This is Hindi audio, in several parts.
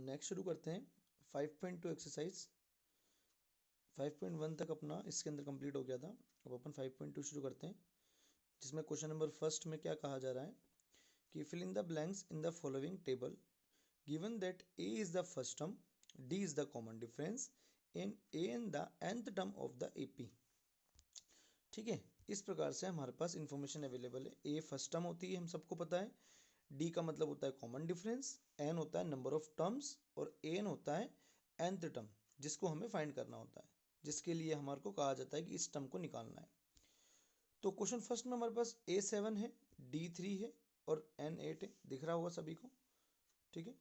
नेक्स्ट शुरू करते हैं 5.2 एक्सरसाइज। 5.1 तक अपना इसके अंदर कंप्लीट हो गया था। अब अपन 5.2 शुरू करते हैं, जिसमें क्वेश्चन नंबर फर्स्ट में क्या कहा जा रहा है कि fill in the blanks in the following table given that a is the first term, d is the common difference in a n the nth term of the AP. ठीक है, इस प्रकार से हमारे पास इंफॉर्मेशन अवेलेबल है। ए फर्स्ट टर्म होती है, हम सबको पता है। डी का मतलब होता है कॉमन डिफरेंस, एन होता है नंबर ऑफ टर्म्स और एन होता है nth टर्म, जिसको हमें फाइंड करना होता है, जिसके लिए हमारे को कहा जाता है कि इस टर्म को निकालना है। तो क्वेश्चन फर्स्ट में हमारे पास A7 है, D3 है और N8 है, दिख रहा होगा सभी को। ठीक है,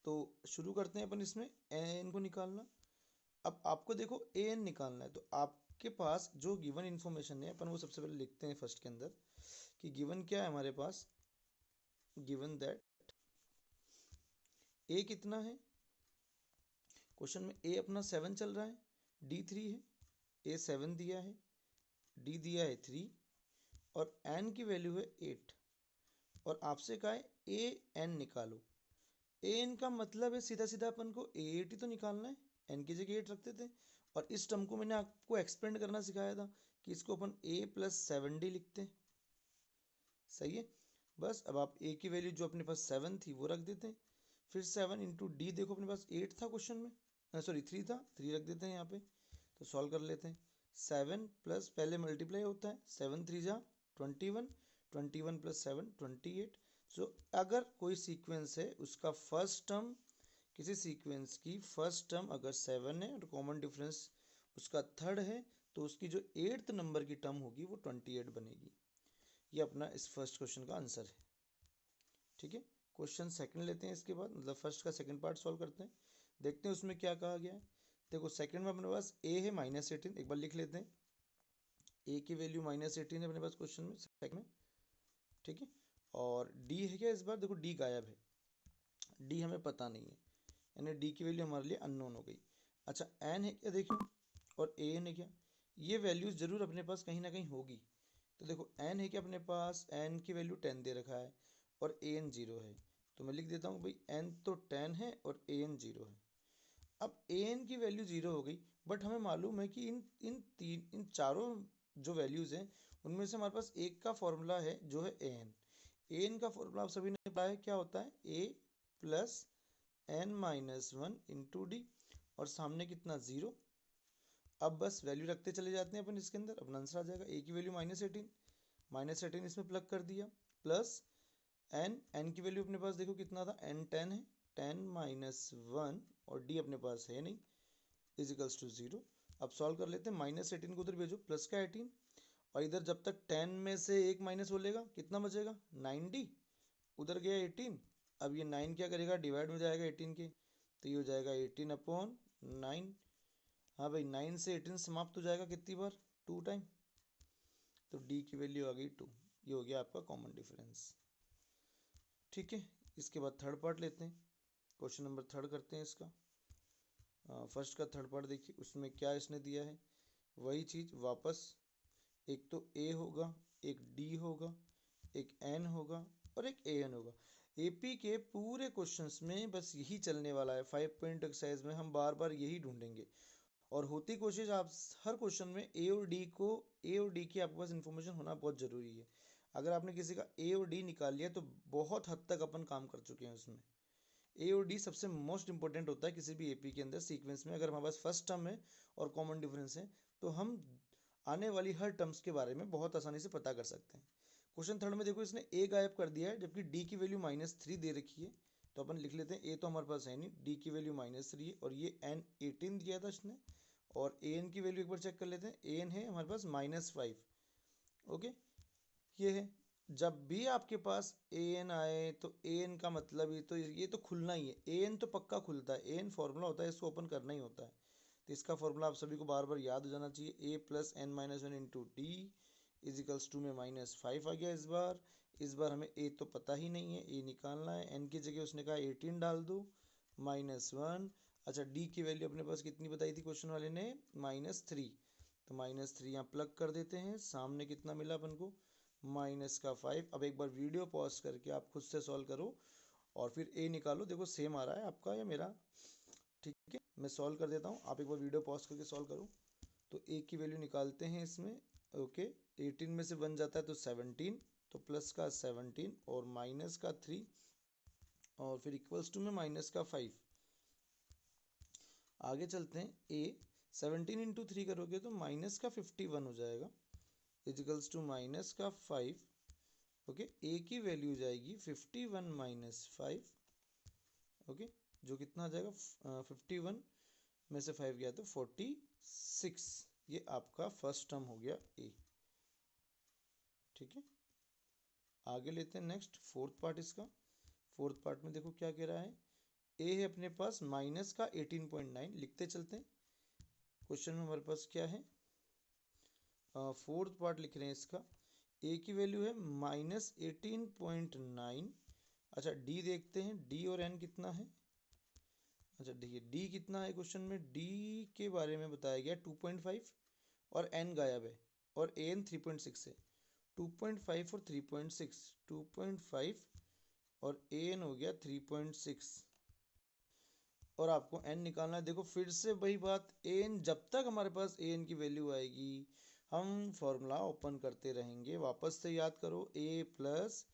तो शुरू करते हैं अपन इसमें एन को निकालना। अब आपको देखो एन निकालना है, तो आपके पास जो गिवन इन्फॉर्मेशन है अपन वो सबसे पहले लिखते हैं फर्स्ट के अंदर कि गिवन क्या है हमारे पास। गिवन दैट ए कितना है, क्वेश्चन में ए अपना 7 चल रहा है, D3 है, ए 7 दिया है, डी दिया है 3 और एन की वैल्यू है 8 और आपसे कहा है ए एन निकालो। ए एन का मतलब है सीधा सीधा अपन को ए 8 ही तो निकालना है, एन की जगह 8 रखते थे। और इस टर्म को मैंने आपको एक्सपेंड करना सिखाया था कि इसको अपन ए प्लस 7D लिखते हैं। सही है, बस अब आप ए की वैल्यू जो अपने पास 7 थी वो रख देते हैं, फिर 7 इंटू डी, देखो अपने पास 8 था क्वेश्चन में, सॉरी 3 था, 3 रख देते हैं यहाँ पे। तो सॉल्व कर लेते हैं। 7 प्लस पहले मल्टीप्लाई होता है, 7 3 जा 21, 21 प्लस 7 28। सो अगर कोई सीक्वेंस है उसका फर्स्ट टर्म, किसी सीक्वेंस की फर्स्ट टर्म अगर 7 है और कॉमन डिफरेंस उसका थर्ड है, तो उसकी जो 8th नंबर की टर्म होगी वो 28 बनेगी। ये अपना इस फर्स्ट क्वेश्चन का आंसर है। ठीक है, क्वेश्चन सेकंड लेते हैं इसके बाद, मतलब फर्स्ट का सेकंड पार्ट सॉल्व करते हैं, देखते हैं उसमें क्या कहा गया है। देखो सेकंड में अपने पास ए है -18, एक बार लिख लेते हैं। ए की वैल्यू -18 है अपने पास क्वेश्चन में सेकंड में। ठीक है, और डी है क्या, इस बार देखो डी गायब है, डी हमें पता नहीं है, यानी डी की वैल्यू हमारे लिए अननोन हो गई। अच्छा एन है क्या देखिए, और ए एन है क्या, ये वैल्यूज जरूर अपने पास कहीं ना कहीं होगी। तो देखो एन है क्या अपने पास, एन की वैल्यू 10 दे रखा है और ए एन 0 है, तो मैं लिख देता हूँ भाई एन तो 10 है और ए एन 0 है। अब ए एन की वैल्यू 0 हो गई, बट हमें मालूम है कि इन चारों जो वैल्यूज़ हैं उनमें से हमारे पास एक का फॉर्मूला है जो है ए एन। ए एन का फॉर्मूला आप सभी ने पढ़ा है, क्या होता है A plus N minus one into D, और सामने कितना 0। अब बस वैल्यू रखते चले जाते हैं अपन इसके अंदर, अपना आंसर आ जाएगा। ए की वैल्यू -18 इसमें प्लग कर दिया, प्लस एन की वैल्यू अपने पास देखो कितना था, एन 10 है, 10 माइनस वन और डी अपने पास है नहीं, इजिकल्स टू 0। अब सॉल्व कर लेते हैं, -18 को उधर भेजो, प्लस का 18, और इधर जब तक 10 में से एक माइनस बोलेगा कितना बचेगा 9D, उधर गया 18। अब ये 9 क्या करेगा, डिवाइड हो जाएगा 18 के, तो ये हो जाएगा 18/9। हाँ भाई 9 से 18 समाप्त हो जाएगा कितनी बार, 2 टाइम, तो डी की वैल्यू आ गई 2। ये हो गया आपका कॉमन डिफरेंस। ठीक है, इसके बाद थर्ड पार्ट लेते हैं, क्वेश्चन नंबर थर्ड करते हैं इसका। फर्स्ट का थर्ड पार्ट देखिए, उसमें क्या इसने दिया है, वही चीज़ वापस, एक तो ए होगा, एक डी होगा, एक एन होगा और एक ए एन होगा। एपी के पूरे क्वेश्चंस में बस यही चलने वाला है, 5 पॉइंट एक्सरसाइज में हम बार बार यही ढूंढेंगे, और होती कोशिश आप हर क्वेश्चन में ए और डी की आपके पास इंफॉर्मेशन होना बहुत ज़रूरी है। अगर आपने किसी का ए और डी निकाल लिया तो बहुत हद तक अपन काम कर चुके हैं उसमें। ए और डी सबसे मोस्ट इंपॉर्टेंट होता है किसी भी एपी के अंदर सीक्वेंस में। अगर हमारे पास फर्स्ट टर्म है और कॉमन डिफरेंस है तो हम आने वाली हर टर्म्स के बारे में बहुत आसानी से पता कर सकते हैं। क्वेश्चन थर्ड में देखो इसने ए गायब कर दिया है, जबकि डी की वैल्यू -3 दे रखी है, तो अपन लिख लेते हैं ए तो हमारे पास है नहीं, डी की वैल्यू -3 है और ये एन 18 दिया था इसने, और ए एन की वैल्यू एक बार चेक कर लेते हैं, ए एन है हमारे पास -5। ओके, ये है, जब भी आपके पास ए एन आए तो ए एन का मतलब ये तो खुलना ही है, ए एन तो पक्का खुलता है, ए एन फॉर्मूला होता है, इसको ओपन करना ही होता है। तो इसका फॉर्मूला आप सभी को बार बार याद हो जाना चाहिए, A plus N minus one into D equals to में -5 आ गया। इस बार हमें ए तो पता ही नहीं है, ए निकालना है, एन की जगह उसने कहा 18 डाल दो, -1। अच्छा डी की वैल्यू अपने पास कितनी बताई थी क्वेश्चन वाले ने, -3, तो -3 यहाँ प्लग कर देते हैं, सामने कितना मिला अपन को, -5। अब एक बार वीडियो पॉज करके आप खुद से सॉल्व करो, और फिर ए निकालो। देखो सेम आ रहा है आपका या मेरा, ठीक है। मैं सॉल्व कर देता हूँ, आप एक बार वीडियो पॉज करके सॉल्व करो। तो ए की वैल्यू निकालते हैं इसमें। ओके, 18 में से 1 जाता है तो 17, तो प्लस का 17 और माइनस का 3 और फिर इक्वल्स टू में माइनस का 5। आगे चलते हैं। ए 17 इंटू 3 करोगे तो माइनस का 51 हो जाएगा, इजिकल्स टू माइनस का 5। ओके, ए की वैल्यू जाएगी 51 माइनस 5। ओके, जो कितना आ जाएगा, 51 में से 5 गया तो 46। ये आपका फर्स्ट टर्म हो गया ए, ठीक है। आगे लेते हैं नेक्स्ट फोर्थ पार्ट इसका। फोर्थ पार्ट में देखो क्या कह रहा है। ए है अपने पास माइनस का 18.9, लिखते चलते हैं। क्वेश्चन में हमारे पास क्या है, फोर्थ पार्ट लिख रहे हैं इसका। ए की वैल्यू है -18.9। अच्छा, डी देखते हैं, डी और एन कितना है। अच्छा देखिए, डी कितना है क्वेश्चन में, डी के बारे में बताया गया 2.5 और एन गायब है, और ए एन 3.6 है। 2.5 और 3.6, 2.5 और ए एन हो गया 3.6, और आपको एन निकालना है। देखो फिर से वही बात, ए एन जब तक हमारे पास ए एन की वैल्यू आएगी हम फॉर्मूला ओपन करते रहेंगे। वापस से याद करो, A plus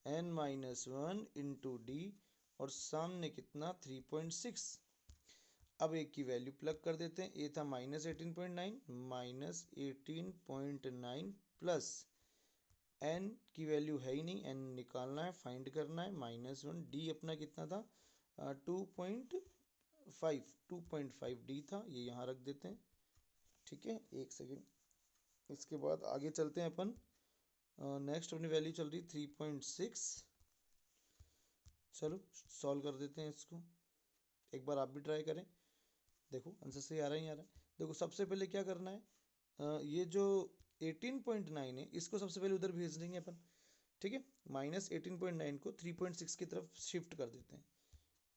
N minus 1 into D, और सामने कितना 3.6। अब ए की वैल्यू प्लग कर देते हैं। ए था -18.9, -18.9 प्लस एन की वैल्यू है ही नहीं, एन निकालना है, फाइंड करना है, -1। डी अपना कितना था, 2.5 डी था, ये यहाँ रख देते हैं, ठीक है। एक सेकेंड, इसके बाद आगे चलते हैं अपन। नेक्स्ट अपनी वैल्यू चल रही 3.6। चलो सॉल्व कर देते हैं इसको, एक बार आप भी ट्राई करें, देखो आंसर सही आ रहा है नहीं आ रहा है। देखो सबसे पहले क्या करना है, ये जो 18.9 है इसको सबसे पहले उधर भेज देंगे अपन, ठीक है। -18.9 को 3.6 की तरफ शिफ्ट कर देते हैं।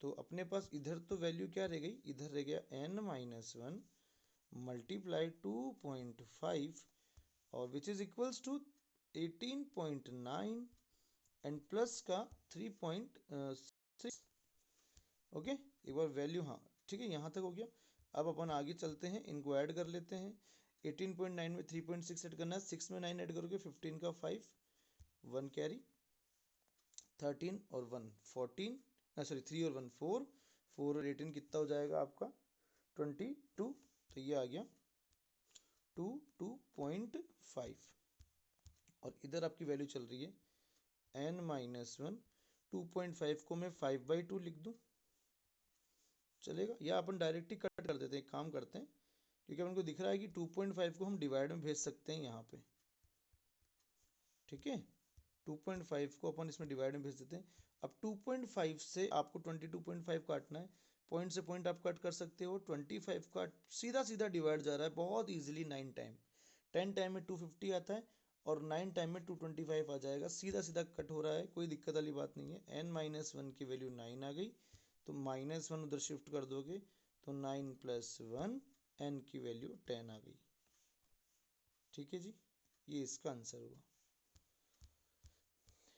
तो अपने पास इधर तो वैल्यू क्या रह गई, इधर रह गया n-1 मल्टीप्लाई 2.5 और which is equals to 18.9 and plus का 3.6। ओके, एक बार वैल्यू, हाँ ठीक है, यहाँ तक हो गया। अब अपन आगे चलते हैं, इनको ऐड कर लेते हैं। 18.9 में 3.6 ऐड करना है, 6 में 9 ऐड करोगे 15 का 5, 1 कैरी, 13 और 1 14, सॉरी 3 और 1 4, 4 और 18 कितना हो जाएगा आपका 22। तो ये आ गया 2.5, और इधर आपकी वैल्यू चल रही है n-1। 2.5 को मैं 5/2 लिख दूं, चलेगा, या अपन डायरेक्टली कट कर देते हैं। एक काम करते हैं, क्योंकि अपन को दिख रहा है कि 2.5 को हम डिवाइड में भेज सकते हैं यहाँ पे, ठीक है। 2.5 को अपन इसमें डिवाइड में भेज देते हैं। अब 2.5 से आपको 22.5 काटना है, पॉइंट से पॉइंट आप कट कर सकते हो। 25 का सीधा सीधा डिवाइड जा रहा है बहुत इजीली 9 टाइम, 10 टाइम में 250 आता है, और 9 टाइम में 225 आ जाएगा, सीधा सीधा कट हो रहा है, कोई दिक्कत वाली बात नहीं है। n-1 की वैल्यू 9 आ गई, तो -1 उधर शिफ्ट कर दोगे तो 9 + 1, n की वैल्यू 10 आ गई, ठीक है जी। ये इसका आंसर हुआ।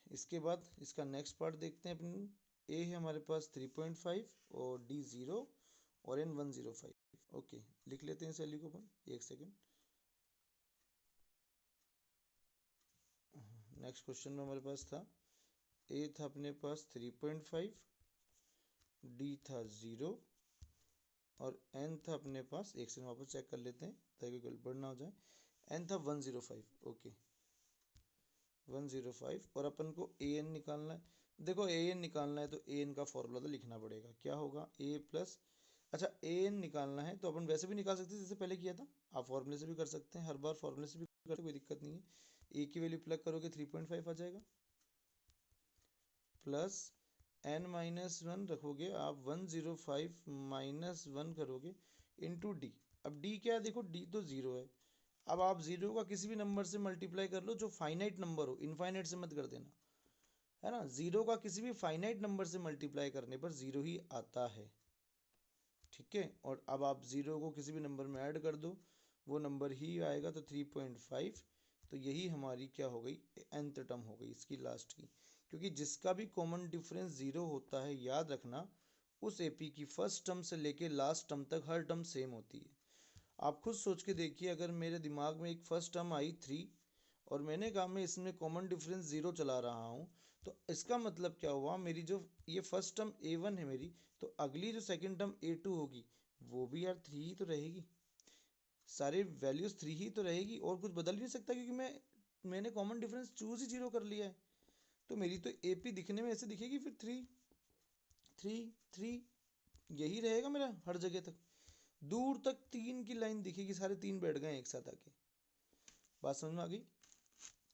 इसके बाद इसका नेक्स्ट पार्ट देखते हैं अपन। ए है हमारे पास 3.5 और डी 0 और एन 105। ओके, लिख लेते हैं इस वैल्यू को अपन, एक सेकेंड। नेक्स्ट क्वेश्चन में हमारे पास था, ए था अपने पास 3.5, डी था 0 और एन था अपने पास, एक सेकंड वापस चेक कर लेते हैं ताकि गड़बड़ ना हो जाए। एन था 105, ओके 105, और अपन को ए एन निकालना है। देखो ए एन निकालना है तो ए एन का फॉर्मूला तो लिखना पड़ेगा, क्या होगा ए प्लस, अच्छा ए एन निकालना है तो अपन वैसे भी निकाल सकते हैं जैसे पहले किया था, आप फॉर्मूले से भी कर सकते हैं, हर बार फॉर्मूले से भी करते, कोई दिक्कत नहीं है। ए की वैल्यू प्लग करोगे 3.5 आ जाएगा, प्लस n-1 रखोगे आप 105 -1 करोगे इंटू डी। अब डी क्या है, देखो डी तो 0 है। अब आप 0 का किसी भी नंबर से मल्टीप्लाई कर लो जो फाइनाइट नंबर हो, इनफाइनाइट से मत कर देना, है ना। 0 का किसी भी फाइनाइट नंबर से मल्टीप्लाई करने पर 0 ही आता है, ठीक है। और अब आप 0 को किसी भी नंबर में ऐड कर दो, वो नंबर ही आएगा, तो 3.5। तो यही हमारी क्या हो गई, nth टर्म हो गई इसकी लास्ट की। क्योंकि जिसका भी कॉमन डिफरेंस 0 होता है, याद रखना उस एपी की फर्स्ट टर्म से लेके लास्ट टर्म तक हर टर्म सेम होती है। आप खुद सोच के देखिए, अगर मेरे दिमाग में एक फर्स्ट टर्म आई 3 और मैंने कहा मैं इसमें कॉमन डिफरेंस 0 चला रहा हूँ, तो इसका मतलब क्या हुआ, मेरी जो ये फर्स्ट टर्म A1 है मेरी, तो अगली जो सेकंड टर्म A2 होगी वो भी यार 3 ही तो रहेगी, सारे वैल्यूज 3 ही तो रहेगी, और कुछ बदल नहीं सकता, क्योंकि मैंने कॉमन डिफरेंस चूज ही 0 कर लिया है। तो मेरी तो एपी दिखने में ऐसे दिखेगी फिर 3 3 3, यही रहेगा मेरा हर जगह तक, दूर तक 3 की लाइन दिखेगी, सारे 3 बैठ गए एक साथ आके। बात समझ में आ गई?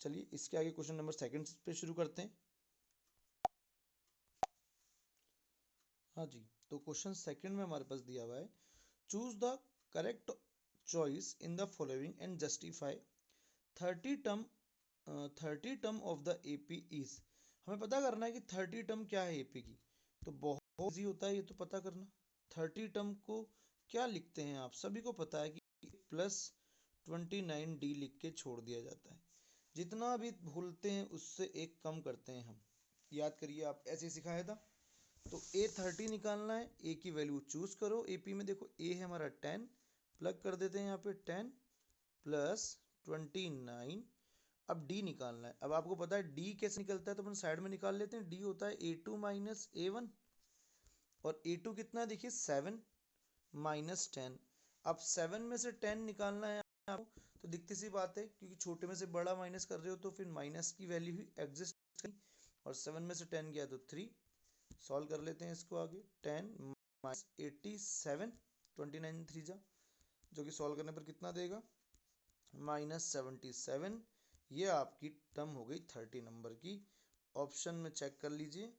चलिए इसके आगे क्वेश्चन नंबर सेकंड पे शुरू करते हैं। हाँ जी, तो क्वेश्चन सेकंड में हमारे पास दिया हुआ है, choose the correct choice in the following and justify 30 term 30 term of the AP is. हमें पता करना है कि 30 टर्म क्या है एपी की, तो बहुत इजी होता है ये तो पता करना। 30 टर्म को क्या लिखते हैं, आप सभी को पता है कि +29D लिख के छोड़ दिया जाता है, जितना भी भूलते हैं उससे एक कम करते हैं हम। याद करिए, आप ऐसे सिखाया था। तो A30 निकालना है, ए की वैल्यू चूज करो, एपी में देखो ए है हमारा 10, प्लग कर देते हैं यहाँ पे 10 प्लस 29। अब डी निकालना है। अब आपको पता है डी कैसे निकलता है, तो अपन साइड में निकाल लेते हैं। डी होता है A2 माइनस A1, और A2 कितना है देखिए 7 माइनस 10। अब 7 में से 10 निकालना है आपको, तो दिखती सी बात है, क्योंकि छोटे में से बड़ा माइनस कर रहे हो तो फिर माइनस की वैल्यू ही एग्जिस्ट करेगी, और 7 में से 10 गया तो 3। सॉल्व कर लेते हैं इसको आगे, 10 माइनस 87, 29 3 जा, जो कि सॉल्व करने पर कितना देगा -77। ये आपकी टर्म हो गई 30 नंबर की। ऑप्शन में चेक कर लीजिए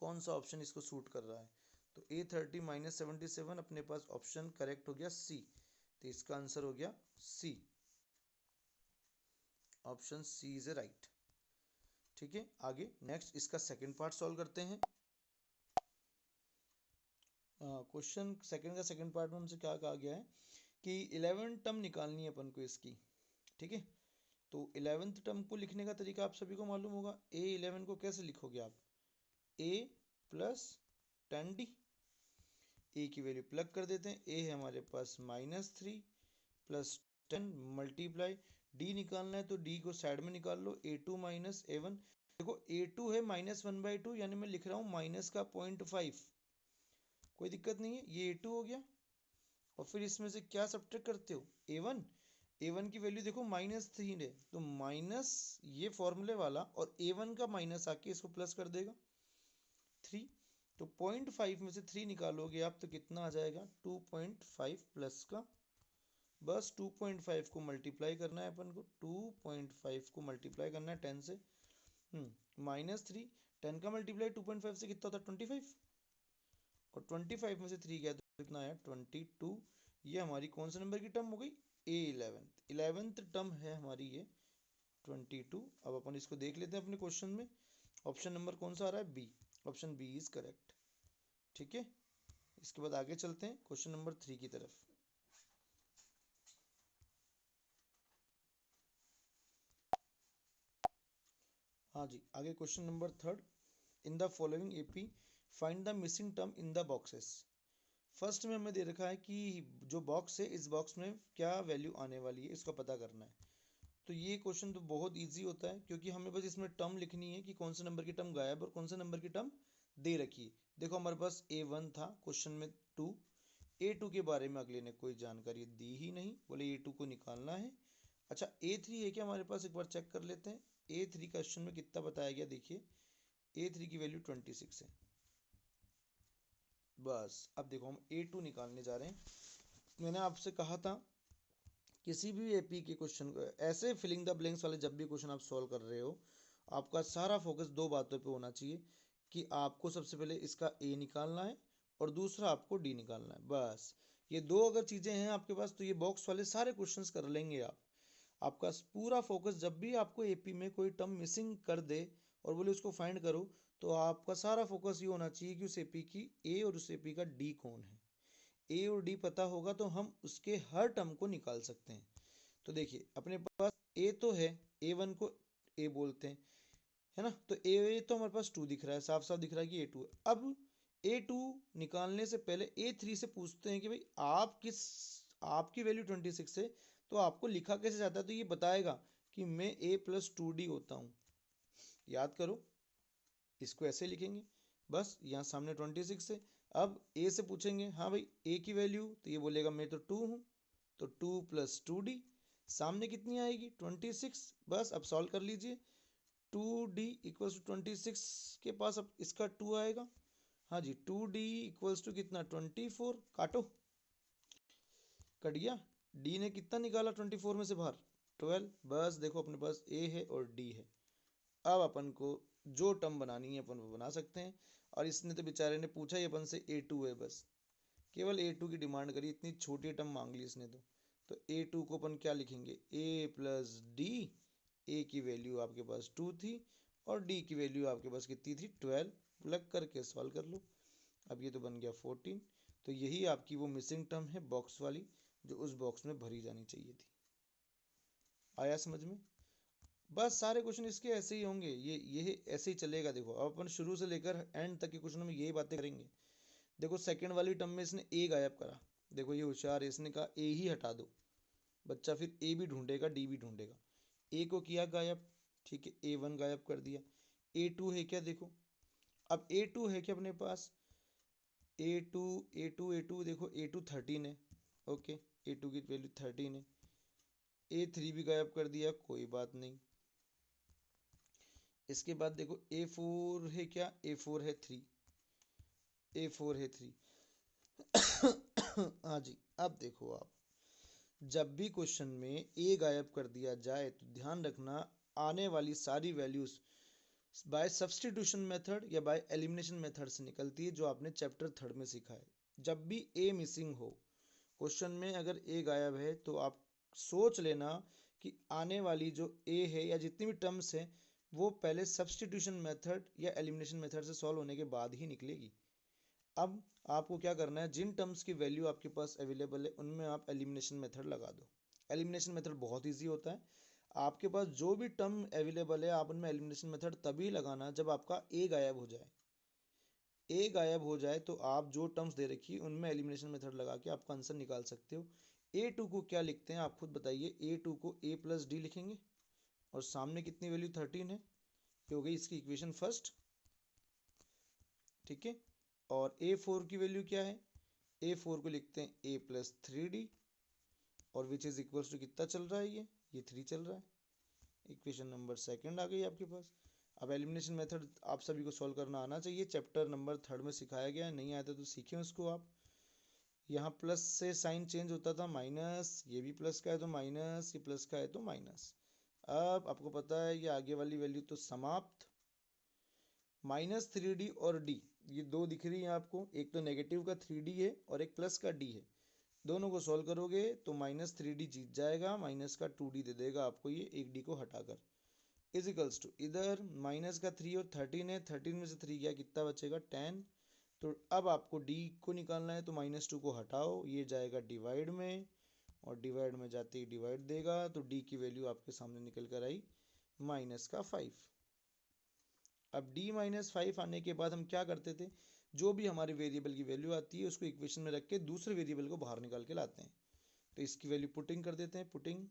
कौन सा ऑप्शन इसको सूट कर रहा है। तो A30 -77 अपने पास ऑप्शन करेक्ट हो गया सी, तो इसका आंसर हो गया सी, ऑप्शन सी इज राइट। ठीक है, आगे नेक्स्ट इसका सेकंड पार्ट सॉल्व करते हैं। क्वेश्चन सेकंड का सेकंड पार्ट में हमसे क्या कहा गया है कि 11 टर्म निकालनी है अपन को इसकी। ठीक है, तो 11th टर्म को लिखने का तरीका आप सभी को मालूम होगा। A11 को कैसे लिखोगे आप, A प्लस 10D, ए की वैल्यू प्लग कर देते हैं, ए है हमारे पास -3 प्लस 10 मल्टीप्लाई, डी निकालना है तो डी को साइड में निकाल लो, A2 माइनस A1। देखो A2 है -1/2, यानी मैं लिख रहा हूँ माइनस का 0.5, कोई दिक्कत नहीं है, ये A2 हो गया। और फिर इसमें से क्या सब्ट्रैक्ट करते हो, A1 की वैल्यू देखो -3 है, तो माइनस ये फॉर्मूले वाला, और A1 का माइनस आके इसको प्लस कर देगा 3। तो 0.5 में से 3 निकालोगे आप तो कितना आ जाएगा 2.5 प्लस का, बस 2.5 को मल्टीप्लाई करना है अपन को, 2.5 को मल्टीप्लाई करना है 10 से। -3, 10 का मल्टीप्लाई 2.5 से कितना होता है 25, और 25 में से 3 गया तो कितना आया 22। ये हमारी कौन से नंबर की टर्म हो गई, A11th टर्म है हमारी ये 22। अब अपन इसको देख लेते हैं अपने क्वेश्चन में, ऑप्शन नंबर कौन सा आ रहा है, B, option B is correct. ठीक है, इसके बाद आगे चलते हैं क्वेश्चन नंबर 3 की तरफ। हाँ जी, आगे question number 3, in the following AP find the missing term in the boxes. First में हमें दे रखा है कि जो बॉक्स है इस बॉक्स में क्या वैल्यू आने वाली है, इसको पता करना है। तो ये क्वेश्चन तो बहुत इजी होता है, क्योंकि हमें बस इसमें टर्म लिखनी है कि कौन से नंबर की टर्म गायब और कौन से नंबर की टर्म दे रखी है। देखो हमारे पास A1 था क्वेश्चन में 2, A2 के बारे में अगले ने कोई जानकारी दी ही नहीं, बोले A2 को निकालना है। अच्छा A3 है क्या हमारे पास, एक बार चेक कर लेते हैं। A3 क्वेश्चन में कितना बताया गया, देखिए A3 की वैल्यू 26 है। बस अब देखो हम A2 निकालने जा रहे हैं। मैंने आपसे कहा था किसी भी एपी के क्वेश्चन ऐसे फिलिंग द ब्लैंक्स वाले जब भी क्वेश्चन आप सॉल्व कर रहे हो, आपका सारा फोकस दो बातों पे होना चाहिए कि आपको सबसे पहले इसका ए निकालना है और दूसरा आपको डी निकालना है। बस ये दो अगर चीज़ें हैं आपके पास तो ये बॉक्स वाले सारे क्वेश्चंस कर लेंगे आप। आपका पूरा फोकस जब भी आपको एपी में कोई टर्म मिसिंग कर दे और बोले उसको फाइंड करो, तो आपका सारा फोकस ये होना चाहिए कि उस एपी की ए और उस एपी का डी कौन है। ए और डी पता होगा तो हम उसके हर टर्म को निकाल सकते हैं। तो देखिए अपने पास ए तो है, A1 को ए बोलते हैं, है ना। तो ए तो हमारे पास 2 दिख रहा है, साफ साफ दिख रहा है कि A2 है। अब A2 निकालने से पहले A3 से पूछते हैं कि भाई आपकी वैल्यू 26 है, तो आपको लिखा कैसे जाता है। तो ये बताएगा कि मैं A+2D होता हूँ। याद करो, इसको ऐसे लिखेंगे, बस यहाँ सामने 26 है। अब A से पूछेंगे, हाँ भाई A की वैल्यू, तो ये बोलेगा मैं तो 2 हूँ, तो 2+2D। सामने कितनी आएगी 26, बस अब सॉल्व कर लीजिए। 2D इक्वल्स टू 26 के पास अब इसका 2 आएगा। हाँ जी, 2D इक्वल्स टू कितना 24, काटो, कट गया। D ने कितना निकाला 24 में से बाहर 12, बस देखो अपने पास A है और D है। अब अपन को जो टर्म बनानी है अपन वो बना सकते हैं। और इसने तो बेचारे ने पूछा ही अपन से A2 है, बस केवल A2 की डिमांड करी, इतनी छोटी टर्म मांग ली इसने तो A2 को अपन क्या लिखेंगे A+D। A की वैल्यू आपके पास 2 थी और D की वैल्यू आपके पास कितनी थी 12, प्लग करके सॉल्व कर लो। अब ये तो बन गया 14। तो यही आपकी वो मिसिंग टर्म है बॉक्स वाली, जो उस बॉक्स में भरी जानी चाहिए थी। आया समझ में। बस सारे क्वेश्चन इसके ऐसे ही होंगे, ये ऐसे ही चलेगा। देखो अब अपन शुरू से लेकर एंड तक के क्वेश्चनों में यही बातें करेंगे। देखो सेकंड वाली टर्म में इसने ए गायब करा, देखो ये होशियार है, इसने कहा ए ही हटा दो। बच्चा फिर ए भी ढूंढेगा डी भी ढूंढेगा। ए को किया गायब, ठीक है, A1 गायब कर दिया। A2 है क्या, देखो अब A2 है क्या अपने पास, A2 A2 देखो A2 13 है, ओके, A2 की वैल्यू 13 है। A3 भी गायब कर दिया, कोई बात नहीं। इसके बाद देखो A4 है क्या, A4 है 3, A4 है 3। हाँ जी, अब देखो आप, जब भी क्वेश्चन में ए गायब कर दिया जाए तो ध्यान रखना आने वाली सारी वैल्यूज बाय सब्स्टिट्यूशन मेथड या बाय एलिमिनेशन मेथड से निकलती है, जो आपने चैप्टर 3 में सीखा है। जब भी ए मिसिंग हो क्वेश्चन में, अगर ए गायब है, तो आप सोच लेना कि आने वाली जो ए है या जितनी भी टर्म्स है वो पहले सब्स्टिट्यूशन मेथड या एलिमिनेशन मेथड से सॉल्व होने के बाद ही निकलेगी। अब आपको क्या करना है, जिन टर्म्स की वैल्यू आपके पास अवेलेबल है उनमें आप एलिमिनेशन मेथड लगा दो। एलिमिनेशन मेथड बहुत इजी होता है, आपके पास जो भी टर्म अवेलेबल है आप उनमें एलिमिनेशन मेथड तभी लगाना जब आपका ए गायब हो जाए। ए गायब हो जाए तो आप जो टर्म्स दे रखी उनमें एलिमिनेशन मेथड लगा के आपका आंसर निकाल सकते हो। A2 को क्या लिखते हैं आप खुद बताइए, A2 को A+D लिखेंगे और सामने कितनी वैल्यू 13 है, ये हो गई इसकी इक्वेशन फर्स्ट, ठीक है। और A4 की वैल्यू क्या है, A4 को लिखते हैं A+3D और विच इज इक्वल्स टू कितना चल रहा है, ये 3 चल रहा है। इक्वेशन नंबर सेकंड आ गई आपके पास। अब एलिमिनेशन मेथड आप सभी को सॉल्व करना आना चाहिए, चैप्टर नंबर 3 में सिखाया गया है, नहीं आया था तो सीखें उसको आप। यहाँ प्लस से साइन चेंज होता था माइनस, ये भी प्लस का है तो माइनस, ये प्लस का है तो माइनस। अब आपको पता है ये आगे वाली वैल्यू तो समाप्त। -3D और D, ये दो दिख रही है आपको, एक तो नेगेटिव का 3D है और एक प्लस का D है। दोनों को सॉल्व करोगे तो -3D जीत जाएगा, माइनस का 2D दे देगा आपको ये एक D को हटाकर। इजिकल्स टू इधर माइनस का 3 और 13 है, 13 में से 3 गया कितना बचेगा 10। तो अब आपको D को निकालना है तो -2 को हटाओ, ये जाएगा डिवाइड में और डिवाइड में जाते ही डिवाइड देगा, तो D की वैल्यू आपके सामने निकल कर आई -5। अब D-5 आने के बाद हम क्या करते थे, जो भी हमारे वेरिएबल की वैल्यू आती है उसको इक्वेशन में रख के दूसरे वेरिएबल को बाहर निकाल के लाते हैं। तो इसकी वैल्यू पुटिंग कर देते हैं, putting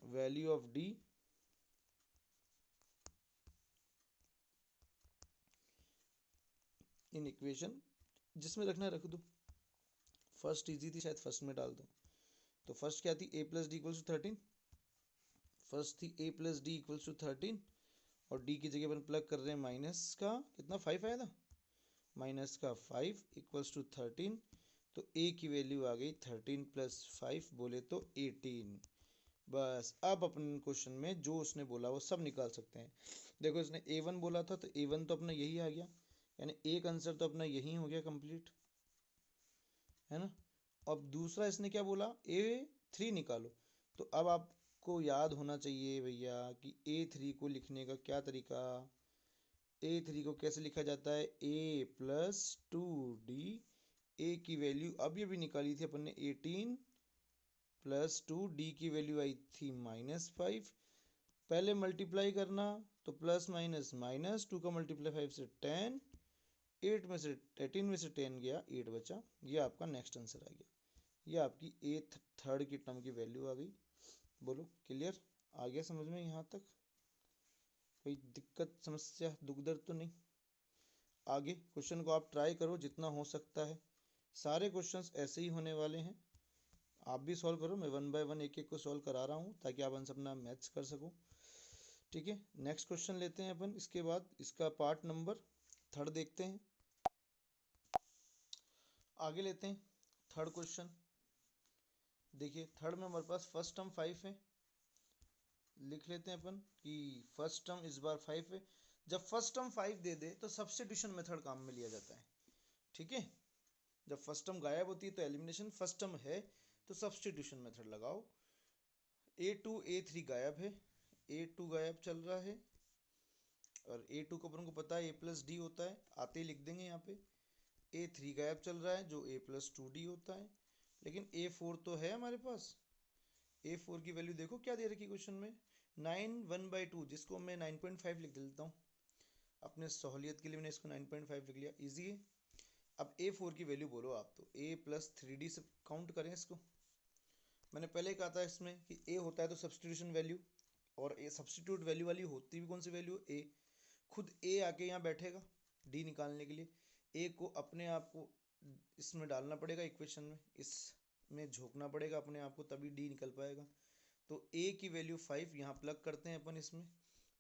value of D in equation, जिसमें रखना रख दो। फर्स्ट इजी थी शायद, फर्स्ट में डाल दो। तो फर्स्ट क्या थी, A+D इक्वल्स टू 13, फर्स्ट थी A+D इक्वल्स टू 13 और D की जगह पर प्लग कर रहे हैं माइनस का कितना 5 आया था, माइनस का 5 इक्वल्स टू 13। तो A की वैल्यू आ गई 13 + 5 बोले तो 18। बस अब अपन क्वेश्चन में जो उसने बोला वो सब निकाल सकते हैं। देखो इसने A1 बोला था तो A1 तो अपना यही आ गया, यानी एक आंसर तो अपना यही हो गया कंप्लीट, है ना। अब दूसरा इसने क्या बोला A3 निकालो, तो अब आपको याद होना चाहिए भैया कि A3 को लिखने का क्या तरीका। A3 को कैसे लिखा जाता है, A+2D। A की वैल्यू अब ये भी निकाली थी अपन ने 18 + 2, D की वैल्यू आई थी -5, पहले मल्टीप्लाई करना तो प्लस माइनस माइनस, 2 का मल्टीप्लाई 5 से 10, 8 में से 18 में से 10 गया, 8 बचा। ये आपका नेक्स्ट आंसर आ गया। ये आपकी एथ थर्ड की टर्म की वैल्यू आ गई। बोलो क्लियर? आ गया समझ में यहाँ तक? कोई दिक्कत समस्या दुख दर्द तो नहीं? आगे क्वेश्चन को आप ट्राई करो जितना हो सकता है। सारे क्वेश्चंस ऐसे ही होने वाले हैं। आप भी सॉल्व करो, मैं 1 बाय 1 एक एक को सॉल्व करा रहा हूँ ताकि आप आंसर अपना मैच कर सको। ठीक है, नेक्स्ट क्वेश्चन लेते हैं अपन। इसके बाद इसका पार्ट नंबर थर्ड देखते हैं। आगे लेते हैं थर्ड क्वेश्चन। देखिए थर्ड में हमारे पास फर्स्ट टर्म 5 है। लिख लेते हैं अपन कि फर्स्ट टर्म इस बार 5 है। जब फर्स्ट टर्म 5 दे दे तो सब्स्टिट्यूशन मेथड काम में लिया जाता है। ठीक है, जब फर्स्ट टर्म गायब होती है तो एलिमिनेशन, फर्स्ट टर्म है तो सब्स्टिट्यूशन मेथड लगाओ। A2 A3 गायब है, A2 गायब चल रहा है और A2 को अपन को पता है A प्लस डी होता है, आते ही लिख देंगे यहाँ पे। A3 गायब चल रहा है जो A प्लस 2D होता है, लेकिन A4 तो है हमारे पास। A4 की वैल्यू देखो क्या दे रखी क्वेश्चन में, 9 1/2, जिसको मैं 9.5 लिख देता हूँ अपने सहूलियत के लिए। मैंने इसको 9.5 लिख लिया, इजी है। अब A4 की वैल्यू बोलो आप, तो A प्लस 3D से काउंट करें इसको। मैंने पहले कहा था इसमें कि A होता है तो सब्सटीट्यूशन वैल्यू, और A सब्सटीट्यूट वैल्यू वाली होती भी कौन सी वैल्यू, A। खुद A आके यहाँ बैठेगा D निकालने के लिए। A को अपने आप को इसमें डालना पड़ेगा इक्वेशन में, इसमें झोंकना पड़ेगा अपने आप को, तभी D निकल पाएगा। तो A की वैल्यू 5 यहाँ प्लग करते हैं अपन इसमें,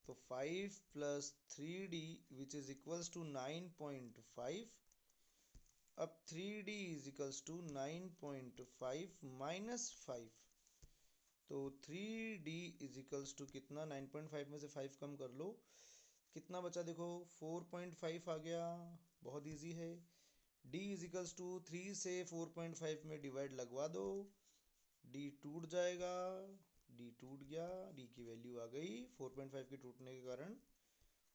तो 5 plus 3D which is equals to 9.5। अब 3D is equals to 9.5 minus 5, तो 3D इज इक्वल्स टू कितना, 9.5 में से 5 कम कर लो, कितना बचा देखो, 4.5 आ गया। बहुत इजी है। D इज इक्वल्स टू 3 से 4.5 में डिवाइड लगवा दो, D टूट जाएगा, D टूट गया, D की वैल्यू आ गई 4.5 के टूटने के कारण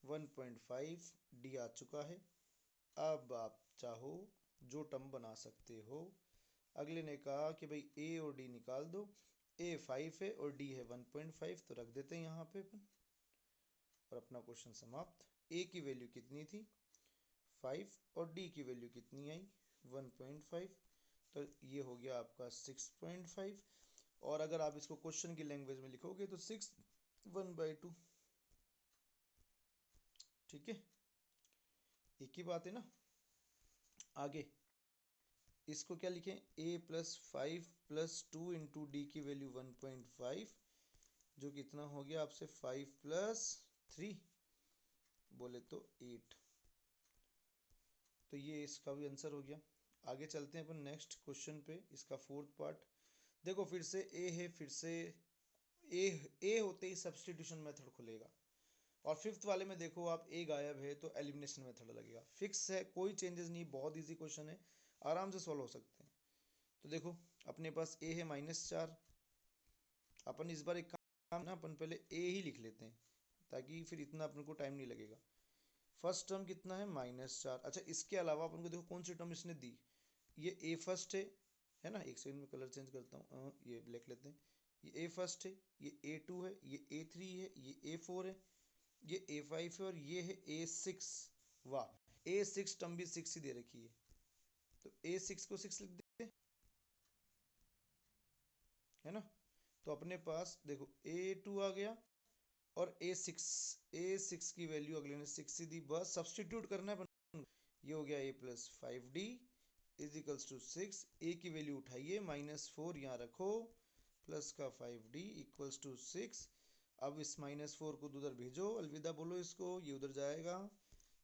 1.5, D आ चुका है। अब आप चाहो जो टर्म बना सकते हो। अगले ने कहा कि भाई A और D निकाल दो, A 5 है और D है 1.5, तो रख देते हैं यहाँ पे अपन और अपना क्वेश्चन समाप्त। A की वैल्यू कितनी थी 5 और D की वैल्यू कितनी आई 1.5, तो ये हो गया आपका 6.5। और अगर आप इसको क्वेश्चन की लैंग्वेज में लिखोगे तो 6 1/2। ठीक है, एक ही बात है ना। आगे इसको क्या लिखें, A plus 5 plus 2 into D की वैल्यू 1.5, जो कितना हो गया आपसे 5 प्लस 3 बोले तो 8। तो ये इसका भी आंसर हो गया। आगे चलते हैं अपन नेक्स्ट क्वेश्चन पे, इसका फोर्थ पार्ट। देखो फिर से A है, फिर से A होते ही सब्स्टिट्यूशन मेथड खुलेगा, और फिफ्थ वाले में देखो आप A गायब है तो एलिमिनेशन मेथड लगेगा। फिक्स है, कोई चेंजेस नहीं, बहुत इजी क्वेश्चन है, आराम से सॉल्व हो सकते हैं। तो देखो अपने पास A है -4, अपन इस बार एक काम ना, अपन पहले A ही लिख लेते हैं ताकि फिर इतना अपन को टाइम नहीं लगेगा। फर्स्ट टर्म कितना है -4। अच्छा इसके अलावा अपन को देखो कौन सी टर्म इसने दी, ये A फर्स्ट है ना। एक सेकंड में कलर चेंज करता हूँ, ये ब्लैक लेते हैं। ये A फर्स्ट है, ये A2 है, ये A3 है, ये A4 है, ये A5 है और ये है A6। वाह, A6 टर्म भी 6 ही दे रखी है, तो A6 को 6 लिख देते हैं, है ना। तो अपने पास देखो A2 आ गया और A6 की वैल्यू अगले ने 6 ही दी, बस सब्सटीट्यूट करना है। ये हो गया A plus 5D is equals to 6। A की वैल्यू उठाइए, -4 यहाँ रखो, प्लस का 5D इक्वल्स टू 6। अब इस -4 को उधर भेजो, अलविदा बोलो इसको, ये उधर जाएगा,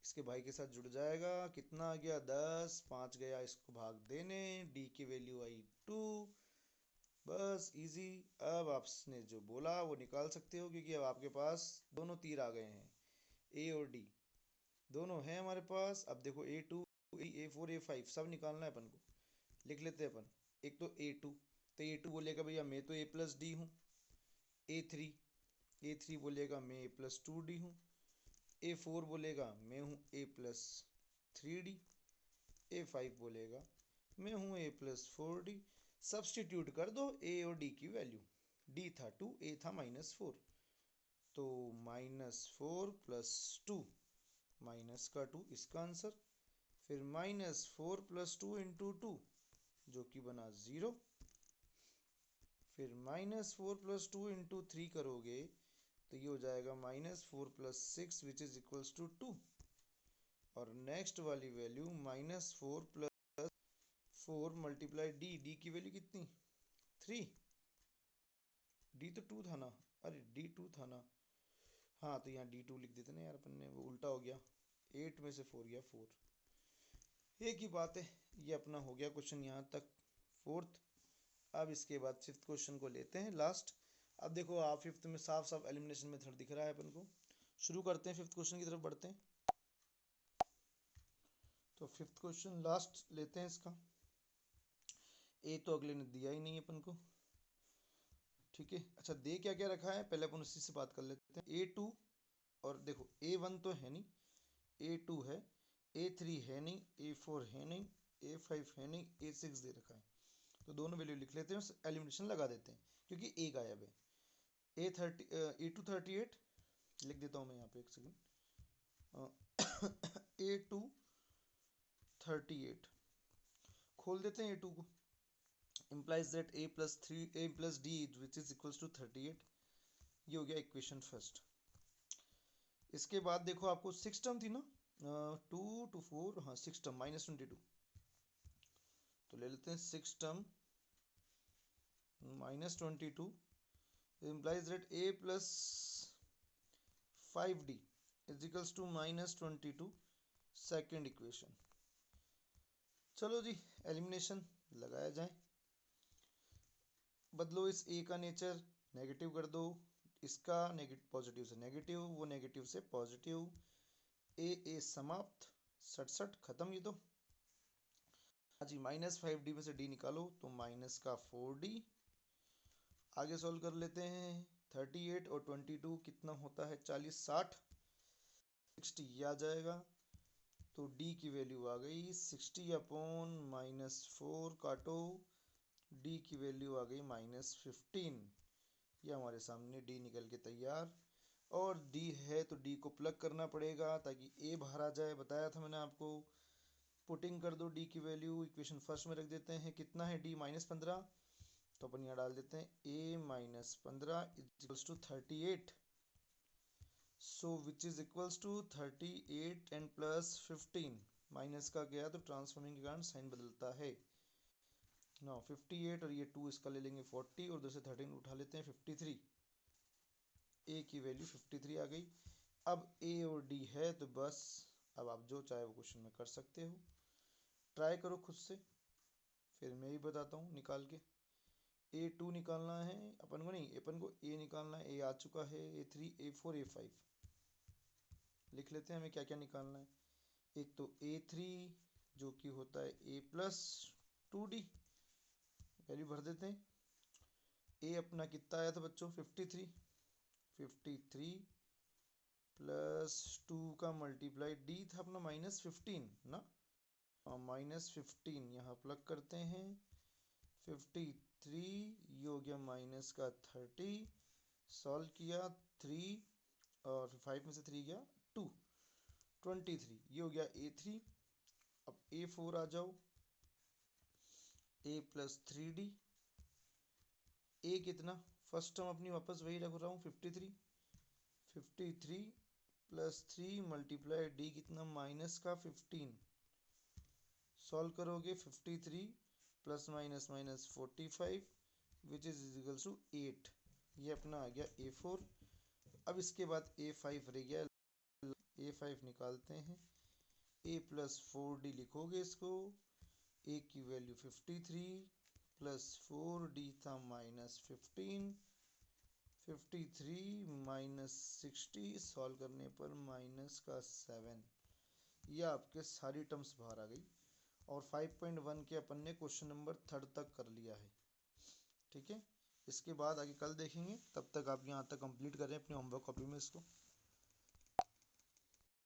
इसके भाई के साथ जुड़ जाएगा। कितना आ गया 10, 5 गया इसको भाग देने, D की वैल्यू आई 2। बस इजी। अब आपने जो बोला वो निकाल सकते हो, क्योंकि अब आपके पास दोनों तीर आ गए हैं, A और D दोनों हैं हमारे पास। अब देखो A2 A4 A5 सब निकालना है अपन को, लिख लेते हैं अपन। एक तो A2, तो A2 बोलेगा भैया मैं तो A प्लस डी हूँ। A3 बोलेगा मैं A प्लस 2D हूँ। A4 बोलेगा मैं हूँ A प्लस 3D। A5 बोलेगा मैं हूँ A प्लस 4D। सब्सटीट्यूट कर दो A और D की वैल्यू, D था 2, A था -4, तो -4 + 2, माइनस का 2 इसका आंसर। फिर -4 + 2 × 2 जो कि बना 0। फिर -4 + 2 × 3 करोगे तो ये हो जाएगा -4 + 6 विच इज इक्वल्स टू 2। और नेक्स्ट वाली वैल्यू -4 + 4 × डी की वैल्यू कितनी 3। डी तो 2 था ना, अरे डी 2 था ना, हाँ तो यहाँ D2 लिख देते ना यार अपन ने, वो उल्टा हो गया, 8 में से 4 गया 4। एक ही बात है। ये अपना हो गया क्वेश्चन यहाँ तक, फोर्थ। अब इसके बाद फिफ्थ क्वेश्चन को लेते हैं लास्ट। अब देखो आप फिफ्थ में साफ साफ एलिमिनेशन मेथड दिख रहा है अपन को। शुरू करते हैं, फिफ्थ क्वेश्चन की तरफ बढ़ते हैं। तो फिफ्थ क्वेश्चन लास्ट लेते हैं इसका। ए तो अगले ने दिया ही नहीं अपन को, ठीक है। अच्छा दे क्या क्या रखा है पहले अपन उसी से बात कर लेते हैं। A2 और देखो A1 तो है नहीं, A2 है, A3 है नहीं, A4 है नहीं, A5 है नहीं, A6 दे रखा है। तो दोनों वैल्यू लिख लेते हैं, एलिमिनेशन लगा देते हैं क्योंकि A गायब है। A2 38 लिख देता हूँ मैं यहाँ पे, एक सेकेंड। A2 38 खोल देते हैं A2 को। implies that A plus D which is equals to 38। ये हो गया इक्वेशन फर्स्ट। इसके बाद देखो आपको 6 टर्म थी ना, 2 to 4, हाँ 6 टर्म -22। तो ले लेते हैं 6 term -22 implies that A plus 5D is equals to -22 second equation. चलो जी एलिमिनेशन लगाया जाए। बदलो इस ए का नेचर, नेगेटिव कर दो, इसका नेगेटिव पॉजिटिव से नेगेटिव, वो नेगेटिव से पॉजिटिव, ए समाप्त, 67 खत्म। ये तो हाँ जी, -5D में से डी निकालो तो माइनस का 4D। आगे सॉल्व कर लेते हैं। 38 और 22 कितना होता है 40, 60, 60 ये आ जाएगा। तो डी की वैल्यू आ गई 60/-4 काटो, डी की वैल्यू आ गई -15। ये हमारे सामने डी निकल के तैयार। और डी है तो डी को प्लग करना पड़ेगा ताकि ए बाहर आ जाए, बताया था मैंने आपको। पुटिंग कर दो डी की वैल्यू, इक्वेशन फर्स्ट में रख देते हैं। कितना है डी -15, तो अपन यहाँ डाल देते हैं a -15 equals to 38। So which is equals to 38 and +15। Minus का गया तो ट्रांसफॉर्मिंग के कारण साइन बदलता है ना। 58 और ये 2 इसका ले लेंगे 40 और 2 से 13 उठा लेते हैं 53। ए की वैल्यू 53 आ गई। अब ए और डी है तो बस अब आप जो चाहे वो क्वेश्चन में कर सकते हो, ट्राई करो खुद से, फिर मैं ही बताता हूँ निकाल के। A2 निकालना है अपन को, नहीं अपन को A निकालना है। A आ चुका है, A3 A4 A5 लिख लेते हैं हमें क्या क्या निकालना है। एक तो A3 जो कि होता है A plus 2D, वैल्यू भर देते हैं। A अपना कितना आया था बच्चों 53, 53 प्लस 2 का मल्टीप्लाई D था अपना -15 ना, -15 यहाँ प्लग करते हैं। 53 ये हो गया माइनस का 30, सॉल्व किया 3 और 5 में से 3 गया 2, 23 ये हो गया A3। अब A4 आ जाओ, A plus 3D। A कितना, फर्स्ट टर्म अपनी वापस वही रख रहा हूँ 53, 53 प्लस 3 मल्टीप्लाई D कितना -15। सॉल्व करोगे 53 plus minus -45 which is equals to 8। ये अपना आ गया A4। अब इसके बाद A5 रह गया, A5 निकालते हैं। A plus 4D लिखोगे इसको। A की वैल्यू 53 प्लस 4D था -15, 53 -60 सॉल्व करने पर माइनस का 7। ये आपके सारी टर्म्स बाहर आ गई। और 5.1 के अपन ने क्वेश्चन नंबर 3 तक कर लिया है, ठीक है। इसके बाद आगे कल देखेंगे, तब तक आप यहाँ तक कंप्लीट करें अपने होमवर्क कॉपी में इसको।